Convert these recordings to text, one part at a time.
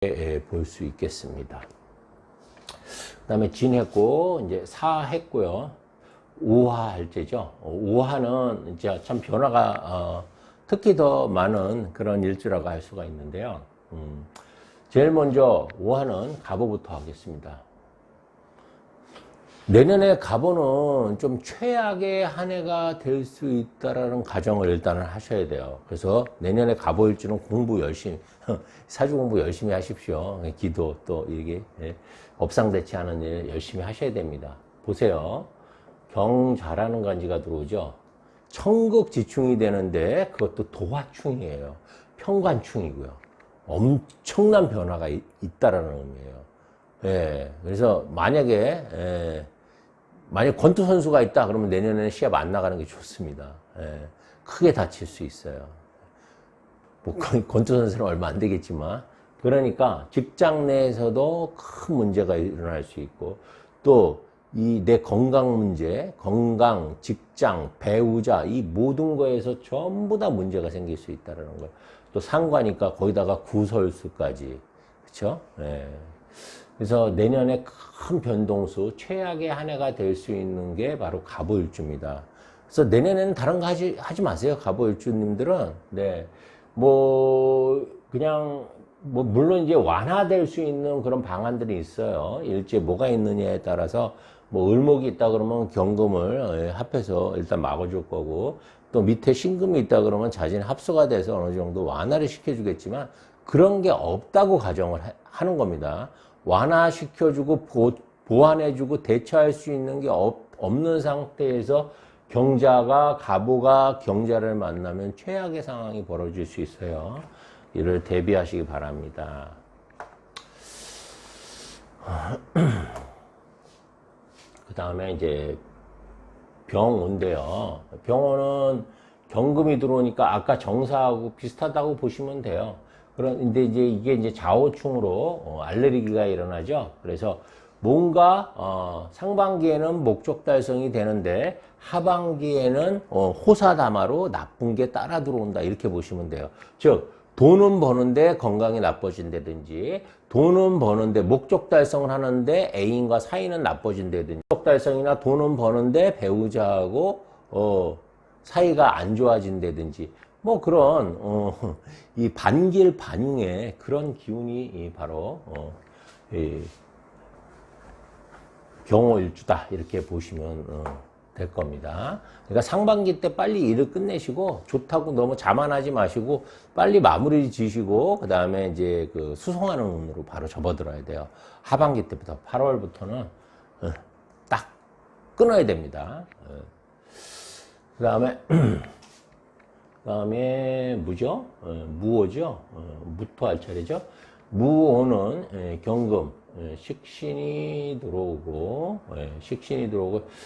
볼 수 있겠습니다. 그 다음에 진했고, 이제 사했고요. 오화할제죠. 오화는 이제 참 변화가, 특히 더 많은 그런 일주라고 할 수가 있는데요. 제일 먼저 오화는 갑오부터 하겠습니다. 내년에 갑오는 좀 최악의 한 해가 될 수 있다라는 가정을 일단은 하셔야 돼요. 그래서 내년에 갑오일주는 공부 열심히, 사주 공부 열심히 하십시오. 기도 또 이게 업상대치하는 일 열심히 하셔야 됩니다. 보세요. 경자라는 간지가 들어오죠. 천극지충이 되는데 그것도 도화충이에요. 편관충이고요. 엄청난 변화가 있다라는 의미예요. 예, 그래서 만약에 권투 선수가 있다 그러면 내년에는 시합 안 나가는 게 좋습니다. 예, 크게 다칠 수 있어요. 뭐 권투 선수는 얼마 안 되겠지만, 그러니까 직장 내에서도 큰 문제가 일어날 수 있고, 또 이 내 건강 문제, 건강, 직장, 배우자, 이 모든 거에서 전부 다 문제가 생길 수 있다는 거예요. 또 상관이니까 거기다가 구설수까지, 그렇죠? 예. 그래서 내년에 큰 변동수, 최악의 한 해가 될 수 있는 게 바로 갑오일주입니다. 그래서 내년에는 다른 거 하지 마세요. 갑오일주님들은. 네. 그냥, 물론 이제 완화될 수 있는 그런 방안들이 있어요. 일주에 뭐가 있느냐에 따라서, 을목이 있다 그러면 경금을 합해서 일단 막아줄 거고, 또 밑에 신금이 있다 그러면 자진 합수가 돼서 어느 정도 완화를 시켜주겠지만, 그런 게 없다고 가정을 하는 겁니다. 완화시켜주고 보완해주고 대처할 수 있는 게 없는 상태에서 경자가 갑오가 경자를 만나면 최악의 상황이 벌어질 수 있어요. 이를 대비하시기 바랍니다. 그 다음에 이제 병오인데요. 병오는 경금이 들어오니까 아까 정사하고 비슷하다고 보시면 돼요. 그런데 이게 이제 좌우충으로 알레르기가 일어나죠. 그래서 뭔가 상반기에는 목적 달성이 되는데 하반기에는 호사다마로 나쁜 게 따라 들어온다, 이렇게 보시면 돼요. 즉 돈은 버는데 건강이 나빠진다든지, 돈은 버는데 목적 달성을 하는데 애인과 사이는 나빠진다든지, 목적 달성이나 돈은 버는데 배우자하고 사이가 안 좋아진다든지, 그런 이 반길 반응의 그런 기운이 바로 경오일주다, 이렇게 보시면 될 겁니다. 그러니까 상반기 때 빨리 일을 끝내시고, 좋다고 너무 자만하지 마시고 빨리 마무리 지시고, 그 다음에 이제 그 수송하는 운으로 바로 접어들어야 돼요. 하반기 때부터 8월부터는 딱 끊어야 됩니다. 그 다음에 무죠? 무오죠? 무토할 차례죠? 무오는 경금, 식신이 들어오고,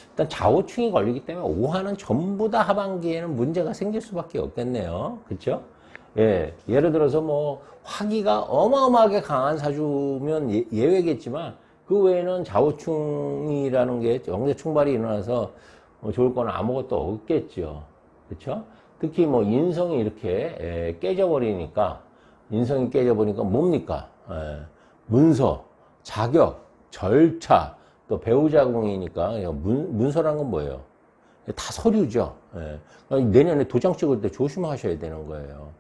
일단 좌우충이 걸리기 때문에 오화는 전부 다 하반기에는 문제가 생길 수밖에 없겠네요. 그쵸? 예, 예를 들어서 화기가 어마어마하게 강한 사주면 예외겠지만, 그 외에는 좌우충이라는 게 경제 충발이 일어나서 좋을 건 아무것도 없겠죠. 그쵸? 특히 인성이 이렇게 깨져버리니까, 뭡니까? 문서, 자격, 절차, 또 배우자궁이니까, 문서란 건 뭐예요? 다 서류죠. 내년에 도장 찍을 때 조심하셔야 되는 거예요.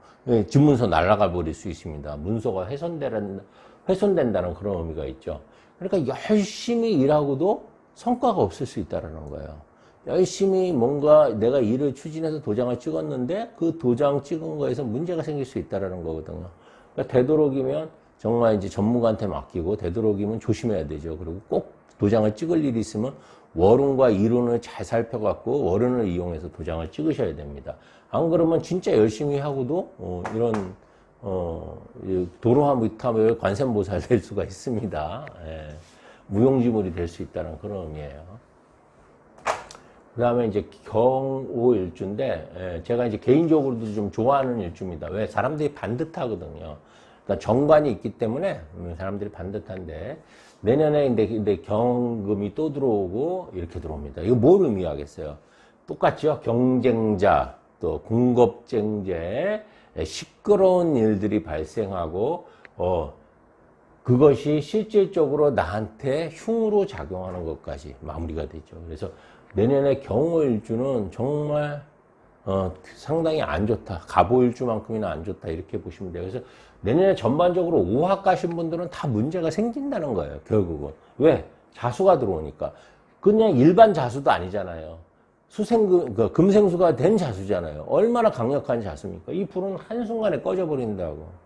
집문서 날아가 버릴 수 있습니다. 문서가 훼손된다는 그런 의미가 있죠. 그러니까 열심히 일하고도 성과가 없을 수 있다는 거예요. 열심히 뭔가 내가 일을 추진해서 도장을 찍었는데 그 도장 찍은 거에서 문제가 생길 수 있다는 거거든요. 그러니까 되도록이면 정말 이제 전문가한테 맡기고, 되도록이면 조심해야 되죠. 그리고 꼭 도장을 찍을 일이 있으면 월운과 일운을 잘 살펴갖고 월운을 이용해서 도장을 찍으셔야 됩니다. 안 그러면 진짜 열심히 하고도 이런 도로화 무탐을 관세음보살 될 수가 있습니다. 예. 무용지물이 될 수 있다는 그런 의미예요. 그 다음에 이제 경오일주인데, 제가 이제 개인적으로도 좀 좋아하는 일주입니다. 왜? 사람들이 반듯하거든요. 그러니까 정관이 있기 때문에 사람들이 반듯한데, 내년에 근데 경금이 또 들어오고 이렇게 들어옵니다. 이거 뭘 의미하겠어요? 똑같죠? 경쟁자, 또 공급쟁제, 시끄러운 일들이 발생하고, 그것이 실질적으로 나한테 흉으로 작용하는 것까지 마무리가 되죠. 그래서 내년에 경호일주는 정말 상당히 안 좋다. 갑오일주만큼이나 안 좋다. 이렇게 보시면 돼요. 그래서 내년에 전반적으로 오학 가신 분들은 다 문제가 생긴다는 거예요. 결국은. 왜? 자수가 들어오니까. 그냥 일반 자수도 아니잖아요. 금생수가 된 자수잖아요. 얼마나 강력한 자수입니까? 이 불은 한순간에 꺼져버린다고.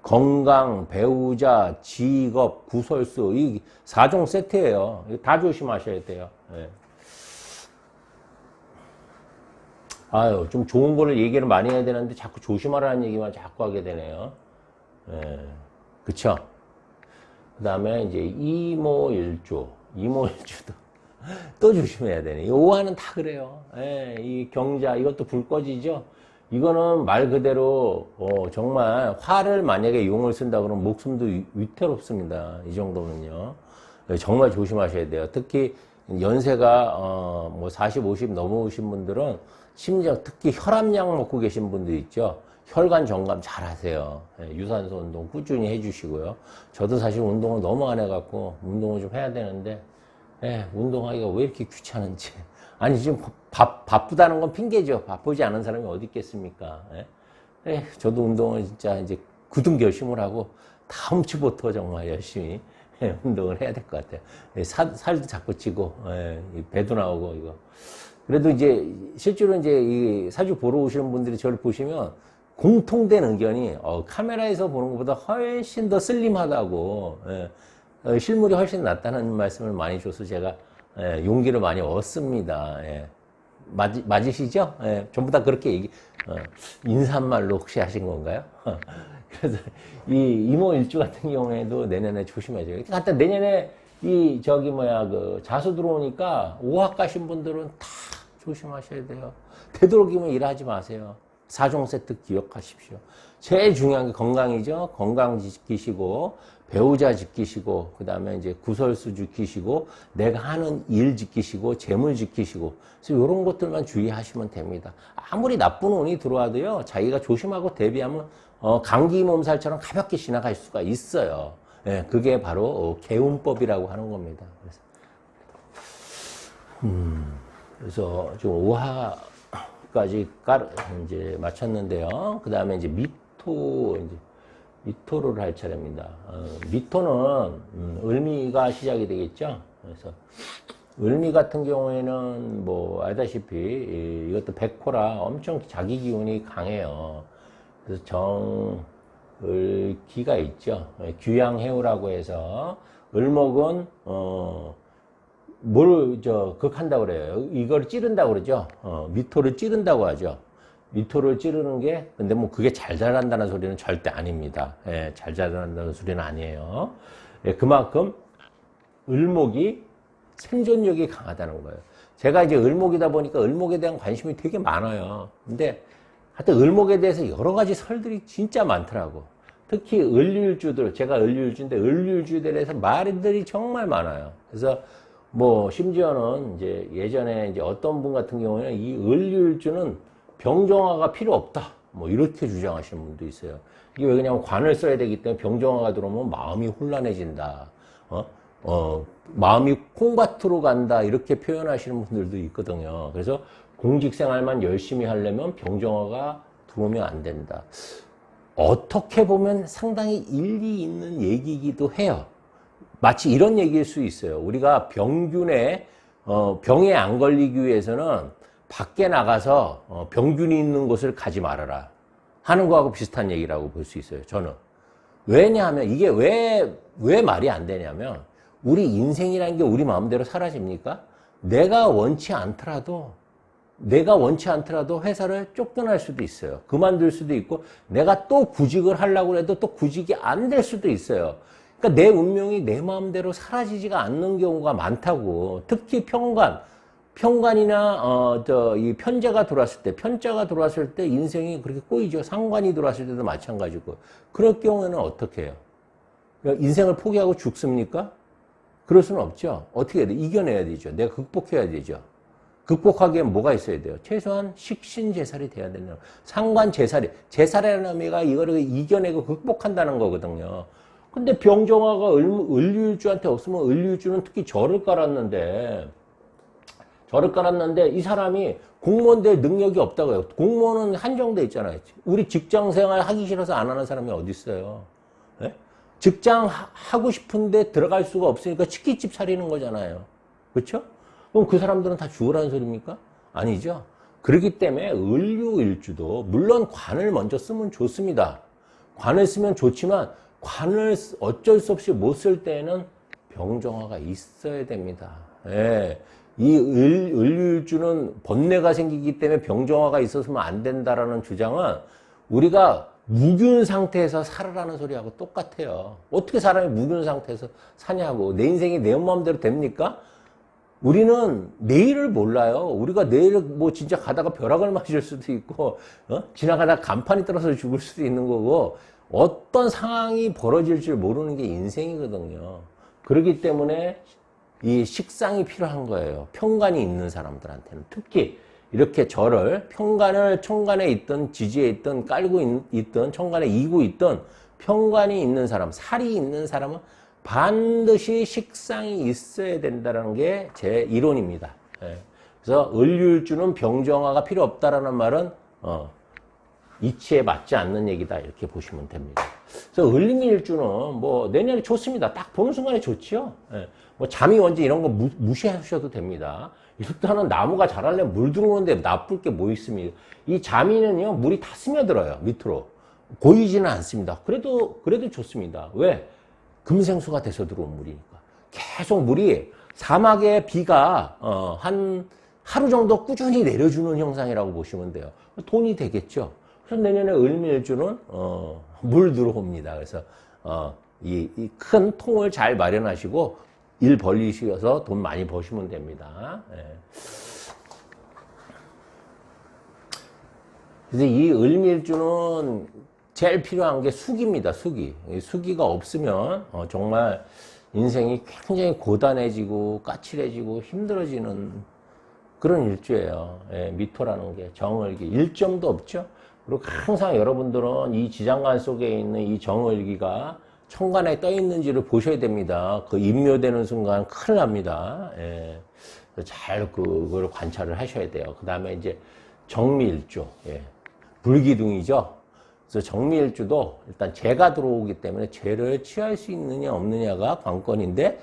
건강, 배우자, 직업, 구설수, 이 4종 세트예요. 다 조심하셔야 돼요. 예. 아유, 좀 좋은 거를 얘기를 많이 해야 되는데 자꾸 조심하라는 얘기만 자꾸 하게 되네요. 예. 그쵸? 그 다음에 이제 이모일주도 또 조심해야 되네. 이 오화는 다 그래요. 예, 이 경자, 이것도 불 꺼지죠? 이거는 말 그대로, 정말 화를 만약에 용을 쓴다 그러면 목숨도 위태롭습니다. 이 정도는요. 예, 정말 조심하셔야 돼요. 특히 연세가, 뭐 40, 50 넘으신 분들은 심지어 특히 혈압약 먹고 계신 분들 있죠. 혈관 점검 잘 하세요. 예, 유산소 운동 꾸준히 해주시고요. 저도 사실 운동을 너무 안 해갖고 운동을 좀 해야 되는데, 예, 운동하기가 왜 이렇게 귀찮은지. 아니, 지금 바쁘다는 건 핑계죠. 바쁘지 않은 사람이 어디 있겠습니까? 예? 예, 저도 운동을 진짜 이제 굳은 결심을 하고 다음 주부터 정말 열심히 운동을 해야 될 것 같아요. 예, 살도 자꾸 찌고, 예, 배도 나오고, 이거. 그래도 이제 실제로 이제 이 사주 보러 오시는 분들이 저를 보시면 공통된 의견이, 카메라에서 보는 것보다 훨씬 더 슬림하다고, 예, 실물이 훨씬 낫다는 말씀을 많이 줘서 제가 예, 용기를 많이 얻습니다. 예. 맞으시죠? 예, 전부 다 그렇게 인사말로 혹시 하신 건가요? 그래서 이 이모일주 같은 경우에도 내년에 조심해야죠. 하여튼 내년에 자수 들어오니까 오학 가신 분들은 다 조심하셔야 돼요. 되도록이면 일하지 마세요. 4종 세트 기억하십시오. 제일 중요한 게 건강이죠. 건강 지키시고, 배우자 지키시고, 그 다음에 이제 구설수 지키시고, 내가 하는 일 지키시고, 재물 지키시고. 그래서 이런 것들만 주의하시면 됩니다. 아무리 나쁜 운이 들어와도요, 자기가 조심하고 대비하면, 감기 몸살처럼 가볍게 지나갈 수가 있어요. 예, 그게 바로 개운법이라고 하는 겁니다. 그래서 지금 5화까지 이제 마쳤는데요. 그 다음에 이제 미토를 할 차례입니다. 미토는 을미가 시작이 되겠죠. 그래서 을미 같은 경우에는 뭐 알다시피 이것도 백호라 엄청 자기 기운이 강해요. 그래서 을기가 있죠. 규양해우라고 해서 을목은 극한다고 그래요. 이걸 찌른다고 그러죠. 미토를 찌른다고 하죠. 미토를 찌르는 게, 근데 뭐 그게 잘 자란다는 소리는 절대 아닙니다. 예, 잘 자란다는 소리는 아니에요. 예, 그만큼 을목이 생존력이 강하다는 거예요. 제가 이제 을목이다 보니까 을목에 대한 관심이 되게 많아요. 근데 하여튼 을목에 대해서 여러 가지 설들이 진짜 많더라고. 특히 을류일주들, 제가 을류일주인데 을류일주들에서 말들이 정말 많아요. 그래서 뭐 심지어는 이제 예전에 이제 어떤 분 같은 경우에는 이 을류일주는 병정화가 필요 없다. 뭐 이렇게 주장하시는 분도 있어요. 이게 왜 그냥 관을 써야 되기 때문에 병정화가 들어오면 마음이 혼란해진다. 마음이 콩밭으로 간다. 이렇게 표현하시는 분들도 있거든요. 그래서 공직생활만 열심히 하려면 병정화가 들어오면 안 된다. 어떻게 보면 상당히 일리 있는 얘기이기도 해요. 마치 이런 얘기일 수 있어요. 우리가 병에 안 걸리기 위해서는 밖에 나가서 병균이 있는 곳을 가지 말아라 하는 거하고 비슷한 얘기라고 볼 수 있어요. 저는. 왜냐하면 이게 왜 말이 안 되냐면 우리 인생이라는 게 우리 마음대로 사라집니까? 내가 원치 않더라도 회사를 쫓겨날 수도 있어요. 그만둘 수도 있고 내가 또 구직을 하려고 해도 또 구직이 안 될 수도 있어요. 그러니까 내 운명이 내 마음대로 사라지지가 않는 경우가 많다고. 특히 편관이나 이 편자가 들어왔을 때 인생이 그렇게 꼬이죠. 상관이 들어왔을 때도 마찬가지고. 그럴 경우에는 어떻게 해요? 그러니까 인생을 포기하고 죽습니까? 그럴 수는 없죠. 어떻게 해야 돼? 이겨내야 되죠. 내가 극복해야 되죠. 극복하기엔 뭐가 있어야 돼요? 최소한 식신제살이 돼야 되는, 상관제살이라는 의미가 이거를 이겨내고 극복한다는 거거든요. 근데 병정화가 을류일주한테 없으면 을류일주는 특히 절을 깔았는데 이 사람이 공무원 될 능력이 없다고요. 공무원은 한정돼 있잖아요. 우리 직장생활 하기 싫어서 안 하는 사람이 어디 있어요. 네? 직장 하고 싶은데 들어갈 수가 없으니까 치킨집 차리는 거잖아요. 그렇죠? 그럼 그 사람들은 다 죽으라는 소리입니까? 아니죠. 그렇기 때문에 을류일주도 물론 관을 먼저 쓰면 좋습니다. 관을 쓰면 좋지만 관을 어쩔 수 없이 못 쓸 때에는 병정화가 있어야 됩니다. 예. 이 을류일주는 번뇌가 생기기 때문에 병정화가 있었으면 안 된다라는 주장은 우리가 무균 상태에서 살으라는 소리하고 똑같아요. 어떻게 사람이 무균 상태에서 사냐고. 내 인생이 내 마음대로 됩니까? 우리는 내일을 몰라요. 우리가 내일 뭐 진짜 가다가 벼락을 맞을 수도 있고, 지나가다가 간판이 떨어져 죽을 수도 있는 거고, 어떤 상황이 벌어질 줄 모르는 게 인생이거든요. 그렇기 때문에 이 식상이 필요한 거예요. 평관이 있는 사람들한테는. 특히 이렇게 절을 평관을 천간에 있든 지지에 있든 깔고 있든 천간에 이고 있든 평관이 있는 사람, 살이 있는 사람은 반드시 식상이 있어야 된다는 게 제 이론입니다. 예. 그래서 을류일주는 병정화가 필요 없다라는 말은 이치에 맞지 않는 얘기다 이렇게 보시면 됩니다. 그래서 을미일주는 뭐 내년에 좋습니다. 딱 보는 순간에 좋지요. 예. 뭐 잠이 원지 이런 거 무시하셔도 됩니다. 일단은 나무가 자라려면 물 들어오는데 나쁠 게 뭐 있습니까? 이 자미는요 물이 다 스며들어요 밑으로 고이지는 않습니다. 그래도 좋습니다. 왜? 금생수가 돼서 들어온 물이니까. 계속 물이 사막의 비가 한 하루 정도 꾸준히 내려주는 형상이라고 보시면 돼요. 돈이 되겠죠. 그래서 내년에 을미일주는 물 들어옵니다. 그래서 이 큰 통을 잘 마련하시고 일 벌리셔서 돈 많이 버시면 됩니다. 예. 그래서 이 을미일주는 제일 필요한 게 수기입니다. 수기가 없으면 정말 인생이 굉장히 고단해지고 까칠해지고 힘들어지는 그런 일주예요. 예, 미토라는 게 정을기 일점도 없죠. 그리고 항상 여러분들은 이 지장간 속에 있는 이 정을기가 천간에 떠 있는지를 보셔야 됩니다. 그 임묘되는 순간 큰일 납니다. 예. 잘 그걸 관찰을 하셔야 돼요. 그 다음에 이제 정미일주, 예. 불기둥이죠. 그래서 정미일주도 일단 재가 들어오기 때문에 재를 취할 수 있느냐 없느냐가 관건인데,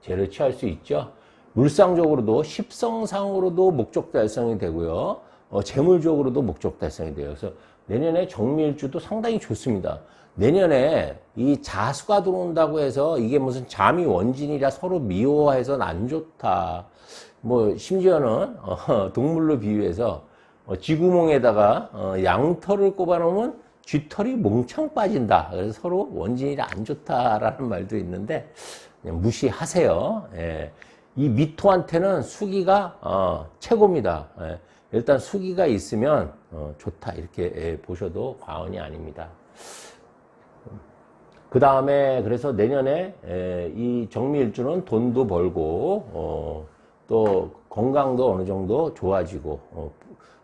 재를 취할 수 있죠. 물상적으로도 십성상으로도 목적 달성이 되고요. 재물적으로도 목적 달성이 돼요. 그래서 내년에 정미일주도 상당히 좋습니다. 내년에 이 자수가 들어온다고 해서 이게 무슨 잠이 원진이라 서로 미워해서는 안 좋다. 뭐 심지어는 동물로 비유해서 쥐구멍에다가 양털을 꼽아놓으면 쥐털이 몽창 빠진다. 그래서 서로 원진이라 안 좋다라는 말도 있는데 그냥 무시하세요. 예. 이 미토한테는 수기가 최고입니다. 예. 일단 수기가 있으면 좋다 이렇게 보셔도 과언이 아닙니다. 그 다음에 그래서 내년에 이 정미일주는 돈도 벌고 또 건강도 어느 정도 좋아지고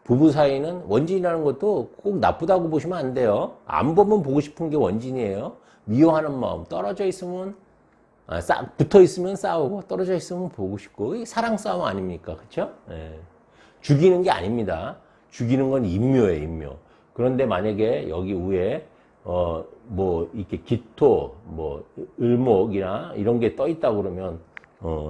부부 사이는 원진이라는 것도 꼭 나쁘다고 보시면 안 돼요. 안 보면 보고 싶은 게 원진이에요. 미워하는 마음 떨어져 있으면 붙어 있으면 싸우고 떨어져 있으면 보고 싶고 사랑 싸움 아닙니까? 그렇죠? 죽이는 게 아닙니다. 죽이는 건 임묘예요, 임묘. 그런데 만약에 여기 위에 뭐 이렇게 기토, 뭐 을목이나 이런 게 떠 있다 그러면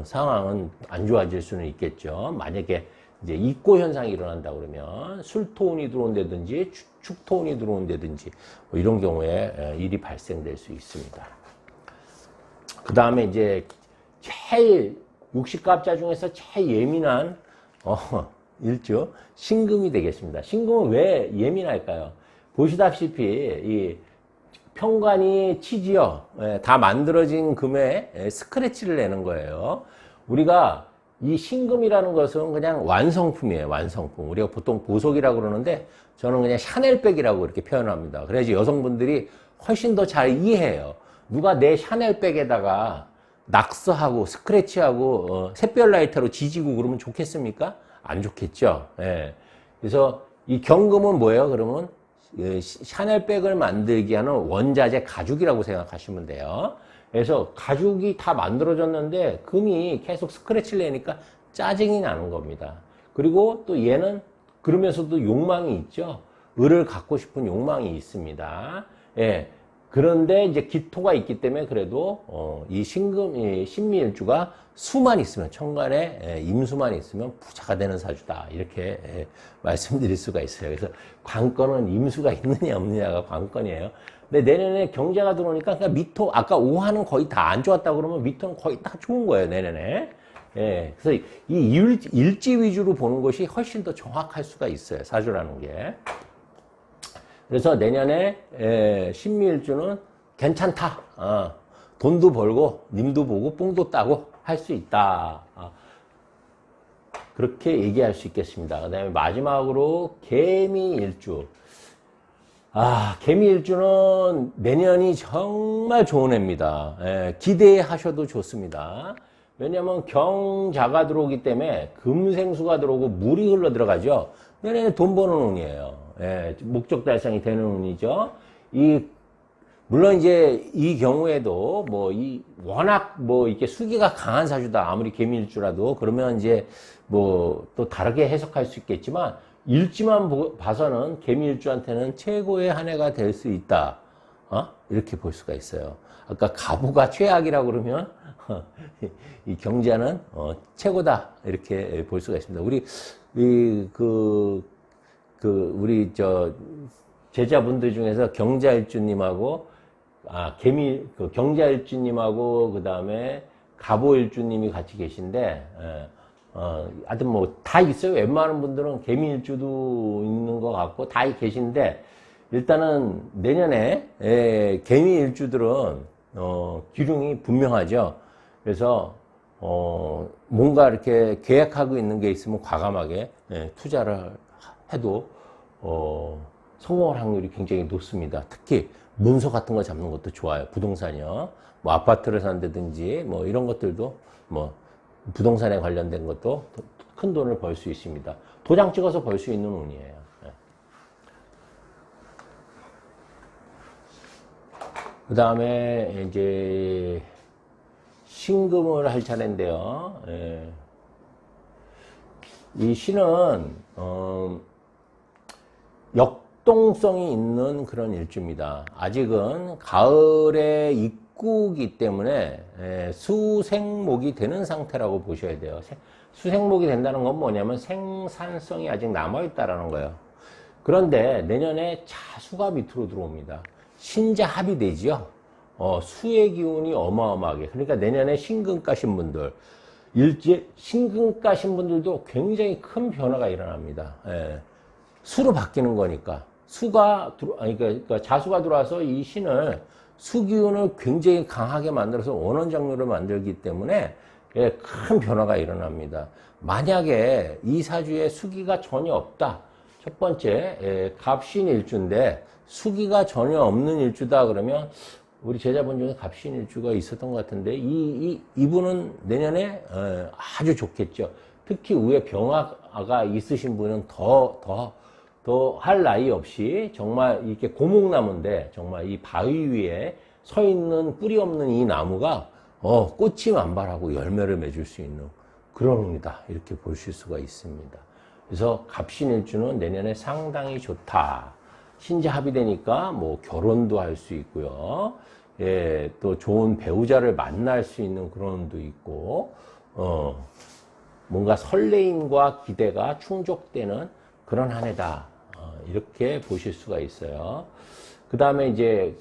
상황은 안 좋아질 수는 있겠죠. 만약에 이제 입고 현상이 일어난다 그러면 술토운이 들어온다든지 축토운이 들어온다든지 뭐 이런 경우에 일이 발생될 수 있습니다. 그 다음에 이제 제일 육식갑자 중에서 제일 예민한 일주 신금이 되겠습니다. 신금은 왜 예민할까요? 보시다시피 이 평관이 치지요. 다 만들어진 금에 스크래치를 내는 거예요. 우리가 이 신금이라는 것은 그냥 완성품이에요. 완성품. 우리가 보통 보석이라고 그러는데 저는 그냥 샤넬백이라고 이렇게 표현합니다. 그래야지 여성분들이 훨씬 더 잘 이해해요. 누가 내 샤넬백에다가 낙서하고 스크래치하고 샛별 라이터로 지지고 그러면 좋겠습니까? 안 좋겠죠. 예. 그래서 이 경금은 뭐예요? 그러면 샤넬백을 만들게 하는 원자재 가죽이라고 생각하시면 돼요. 그래서 가죽이 다 만들어졌는데 금이 계속 스크래치를 내니까 짜증이 나는 겁니다. 그리고 또 얘는 그러면서도 욕망이 있죠. 을을 갖고 싶은 욕망이 있습니다. 예. 그런데 이제 기토가 있기 때문에 그래도 이 신미일주가 수만 있으면 천간에 임수만 있으면 부자가 되는 사주다 이렇게 말씀드릴 수가 있어요. 그래서 관건은 임수가 있느냐 없느냐가 관건이에요. 근데 내년에 경제가 들어오니까 그러니까 미토 아까 오화는 거의 다 안 좋았다 그러면 미토는 거의 다 좋은 거예요 내년에. 예, 그래서 이 일지 위주로 보는 것이 훨씬 더 정확할 수가 있어요 사주라는 게. 그래서 내년에 신미일주는 괜찮다. 돈도 벌고 님도 보고 뽕도 따고 할 수 있다. 그렇게 얘기할 수 있겠습니다. 그 다음에 마지막으로 개미일주. 개미일주는 내년이 정말 좋은 해입니다. 기대하셔도 좋습니다. 왜냐하면 경자가 들어오기 때문에 금생수가 들어오고 물이 흘러 들어가죠. 내년에 돈 버는 운이에요. 목적 달성이 되는 운이죠. 물론 이제 이 경우에도 워낙 이렇게 수기가 강한 사주다. 아무리 개미일주라도 그러면 이제 또 다르게 해석할 수 있겠지만 일지만 봐서는 개미일주한테는 최고의 한 해가 될 수 있다. 이렇게 볼 수가 있어요. 아까 가부가 최악이라고 그러면 이 경자는 최고다. 이렇게 볼 수가 있습니다. 우리 제자분들 중에서 경자일주님하고 경자일주님하고 그 다음에 갑오일주님이 같이 계신데 하여튼 다 있어요. 웬만한 분들은 개미일주도 있는 것 같고 다 계신데 일단은 내년에 개미일주들은 기둥이 분명하죠. 그래서 뭔가 이렇게 계획하고 있는 게 있으면 과감하게 투자를 해도 성공할 확률이 굉장히 높습니다. 특히 문서 같은 거 잡는 것도 좋아요. 부동산이요. 아파트를 산다든지 이런 것들도 부동산에 관련된 것도 큰 돈을 벌 수 있습니다. 도장 찍어서 벌 수 있는 운이에요. 그 다음에 이제 신금을 할 차례인데요. 이 신은 역동성이 있는 그런 일주입니다. 아직은 가을에 입구이기 때문에 수생목이 되는 상태라고 보셔야 돼요. 수생목이 된다는 건 뭐냐면 생산성이 아직 남아있다라는 거예요. 그런데 내년에 자수가 밑으로 들어옵니다. 신자합이 되지요. 수의 기운이 어마어마하게. 그러니까 내년에 신금 까신 분들, 신금 까신 분들도 굉장히 큰 변화가 일어납니다. 수로 바뀌는 거니까. 그러니까 자수가 들어와서 이 신을 수기운을 굉장히 강하게 만들어서 원원장류를 만들기 때문에 큰 변화가 일어납니다. 만약에 이 사주에 수기가 전혀 없다. 첫 번째, 갑신일주인데 수기가 전혀 없는 일주다 그러면 우리 제자분 중에 갑신일주가 있었던 것 같은데 이분은 내년에 아주 좋겠죠. 특히 위에 병화가 있으신 분은 더 할 나위 없이 정말 이렇게 고목나무인데 정말 이 바위 위에 서 있는 뿌리 없는 이 나무가 꽃이 만발하고 열매를 맺을 수 있는 그런 운이다. 이렇게 보실 수가 있습니다. 그래서 갑신일주는 내년에 상당히 좋다. 신자합이 되니까 결혼도 할 수 있고요. 또 좋은 배우자를 만날 수 있는 그런 운도 있고, 뭔가 설레임과 기대가 충족되는 그런 한 해다. 이렇게 보실 수가 있어요. 그 다음에 이제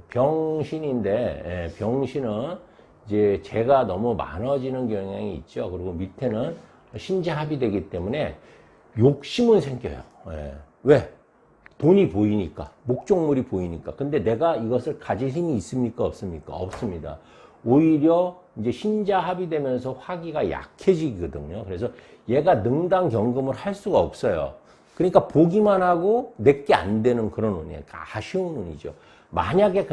병신인데, 병신은 이제 재가 너무 많아지는 경향이 있죠. 그리고 밑에는 신자합이 되기 때문에 욕심은 생겨요. 왜? 돈이 보이니까, 목적물이 보이니까. 근데 내가 이것을 가질 힘이 있습니까? 없습니까? 없습니다. 오히려 이제 신자합이 되면서 화기가 약해지거든요. 그래서 얘가 능당경금을 할 수가 없어요. 그러니까 보기만 하고 내게 안 되는 그런 운이에요. 아쉬운 운이죠. 만약에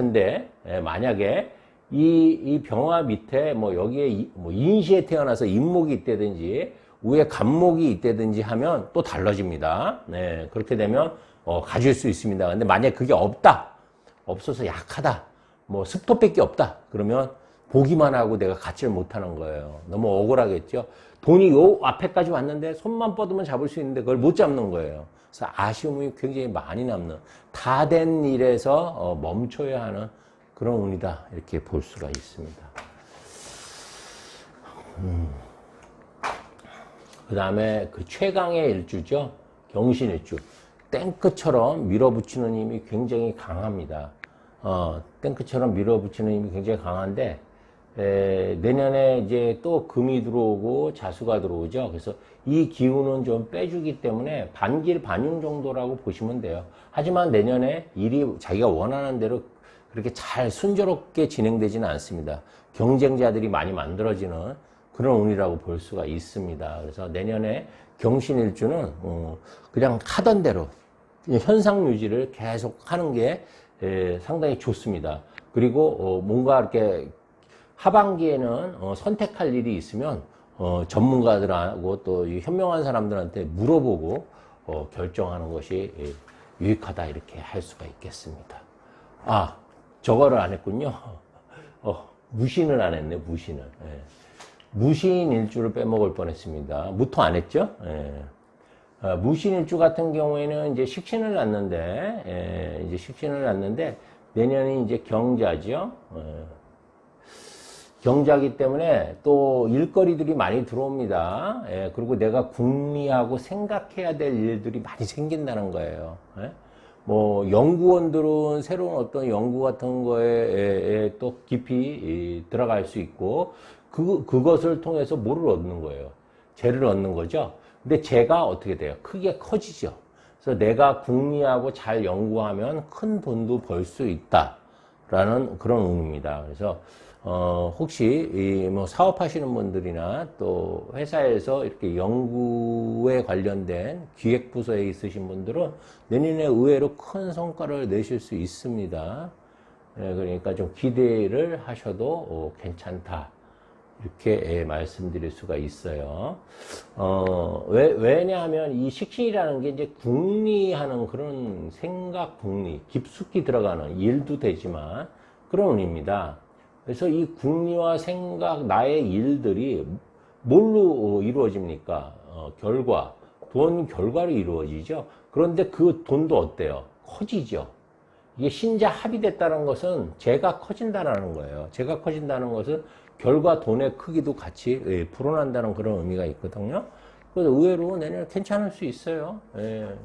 이 병화 밑에 여기에 인시에 태어나서 인목이 있다든지 위에 간목이 있다든지 하면 또 달라집니다. 네, 그렇게 되면 가질 수 있습니다. 근데 만약에 그게 없어서 약하다, 뭐 습도밖에 없다, 그러면 보기만 하고 내가 갖지를 못하는 거예요. 너무 억울하겠죠. 돈이 요 앞에까지 왔는데 손만 뻗으면 잡을 수 있는데 그걸 못 잡는 거예요. 그래서 아쉬움이 굉장히 많이 남는, 다 된 일에서 멈춰야 하는 그런 운이다, 이렇게 볼 수가 있습니다. 그 다음에 그 최강의 일주죠. 경신일주. 탱크처럼 밀어붙이는 힘이 굉장히 강합니다. 탱크처럼 밀어붙이는 힘이 굉장히 강한데, 내년에 이제 또 금이 들어오고 자수가 들어오죠. 그래서 이 기운은 좀 빼주기 때문에 반길 반용 정도라고 보시면 돼요. 하지만 내년에 일이 자기가 원하는 대로 그렇게 잘 순조롭게 진행되지는 않습니다. 경쟁자들이 많이 만들어지는 그런 운이라고 볼 수가 있습니다. 그래서 내년에 경신일주는 그냥 하던 대로 현상 유지를 계속 하는 게 상당히 좋습니다. 그리고 뭔가 이렇게 하반기에는 선택할 일이 있으면 전문가들하고 또 현명한 사람들한테 물어보고 결정하는 것이 유익하다, 이렇게 할 수가 있겠습니다. 아, 저거를 안 했군요. 무신을 안 했네, 무신을. 예. 무신일주를 빼먹을 뻔했습니다. 무토 안 했죠? 예. 무신일주 같은 경우에는 이제 식신을 낳는데, 이제 식신을 낳는데, 내년이 이제 경자죠. 경자기 때문에 또 일거리들이 많이 들어옵니다. 그리고 내가 궁리하고 생각해야 될 일들이 많이 생긴다는 거예요. 뭐 연구원들은 새로운 어떤 연구 같은 거에 또 깊이 들어갈 수 있고, 그것을 통해서 뭐를 얻는 거예요? 재를 얻는 거죠. 근데 재가 어떻게 돼요? 크게 커지죠. 그래서 내가 궁리하고 잘 연구하면 큰 돈도 벌 수 있다라는 그런 의미입니다. 그래서 혹시 뭐 사업하시는 분들이나 또 회사에서 이렇게 연구에 관련된 기획부서에 있으신 분들은 내년에 의외로 큰 성과를 내실 수 있습니다. 그러니까 좀 기대를 하셔도 괜찮다, 이렇게 말씀드릴 수가 있어요. 왜냐하면 이 식신이라는 게 이제 궁리하는 그런 생각, 궁리, 깊숙이 들어가는 일도 되지만 그런 운입니다. 그래서 이 궁리와 생각, 나의 일들이 뭘로 이루어집니까? 결과, 돈 결과로 이루어지죠. 그런데 그 돈도 어때요? 커지죠. 이게 신자 합의됐다는 것은 재가 커진다는 거예요. 재가 커진다는 것은 결과 돈의 크기도 같이 불어난다는 그런 의미가 있거든요. 그래서 의외로 내년에 괜찮을 수 있어요.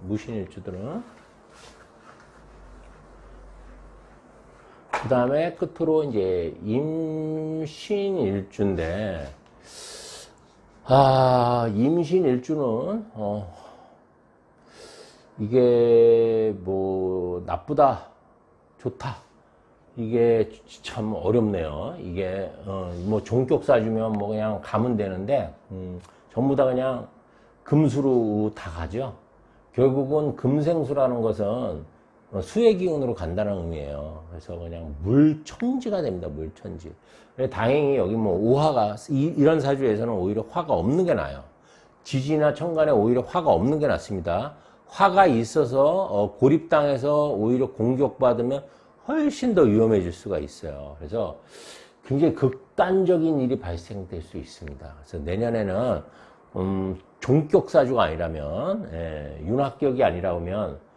무신일주들은. 그 다음에 끝으로 이제 임신일주인데, 임신일주는, 이게 뭐, 나쁘다, 좋다. 이게 참 어렵네요. 이게, 뭐, 종격 쏴주면 뭐 그냥 가면 되는데, 전부 다 그냥 금수로 다 가죠. 결국은 금생수라는 것은 수의 기운으로 간다는 의미예요. 그래서 그냥 물천지가 됩니다. 물천지. 다행히 여기 뭐 우화가, 이런 사주에서는 오히려 화가 없는 게 나아요. 지지나 천간에 오히려 화가 없는 게 낫습니다. 화가 있어서 고립당해서 오히려 공격받으면 훨씬 더 위험해질 수가 있어요. 그래서 굉장히 극단적인 일이 발생될 수 있습니다. 그래서 내년에는 종격사주가 아니라면, 윤합격이 아니라면,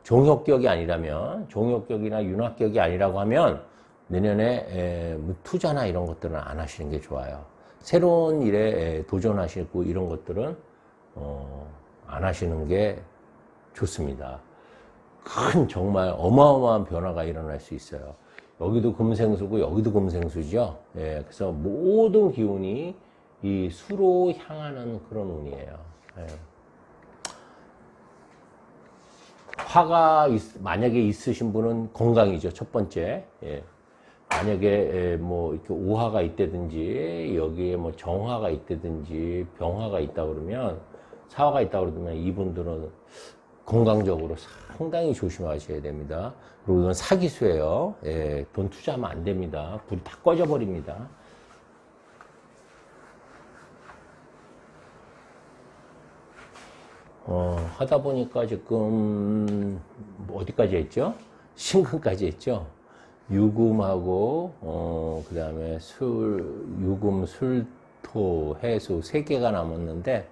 종합격이 아니라면, 종합격이나 윤합격이 아니라고 하면 내년에 뭐 투자나 이런 것들은 안 하시는 게 좋아요. 새로운 일에 도전하시고 이런 것들은 안 하시는 게 좋습니다. 큰 정말 어마어마한 변화가 일어날 수 있어요. 여기도 금생수고 여기도 금생수죠. 그래서 모든 기운이 이 수로 향하는 그런 운이에요. 화가 만약에 있으신 분은 건강이죠. 첫 번째. 만약에 뭐 이렇게 오화가 있다든지 여기에 뭐 정화가 있다든지 병화가 있다 그러면, 사화가 있다 그러면 이분들은 건강적으로 상당히 조심하셔야 됩니다. 그리고 이건 사기수예요. 돈 투자하면 안 됩니다. 불이 다 꺼져 버립니다. 하다 보니까 지금 어디까지 했죠? 신금까지 했죠. 유금하고 그 다음에 유금, 술토, 해수 세 개가 남았는데